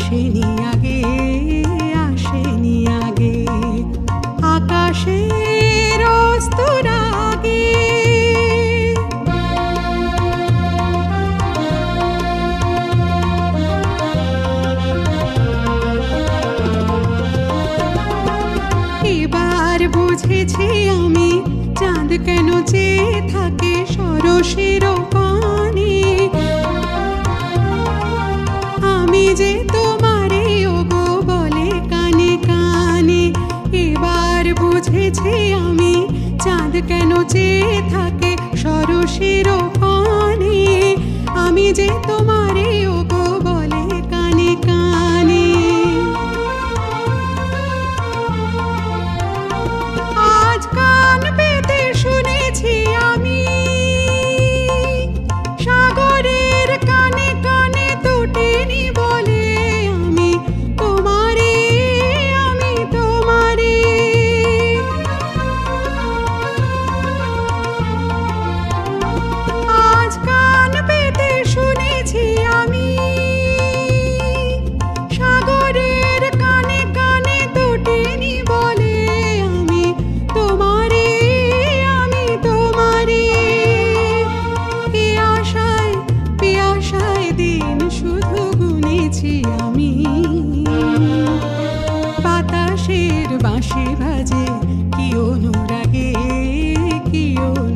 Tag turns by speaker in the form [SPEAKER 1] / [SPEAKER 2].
[SPEAKER 1] আসেনি আগে, আসেনি আগে, আকাশের অস্তর আগে। এবার বুঝেছি আমি চাঁদ কেন চেয়ে থাকে সরসের পানে। আমি যে তোমারে ওগো বলে কানে কানে। এবার বুঝেছি আমি চাঁদ কেন চেয়ে থাকে সরসের পানে। আমি যে তোমারে ওগো বলে কানে কানে। আজ কান পেতে শুনেছি আমি সাগরের কানে কানে দুটিনি বলে আমি তোমারে, আমি তোমারে। আজ কান পেতে শুনেছি আমি সাগরের কানে কানে দুটিনি বলে আমি তোমারে, আমি তোমারে। পিয়াসায় দিন শুধু গুনেছি আমি। বাতাসের বাঁশি বাজে কি অনুরাগে, কি অনুরাগে।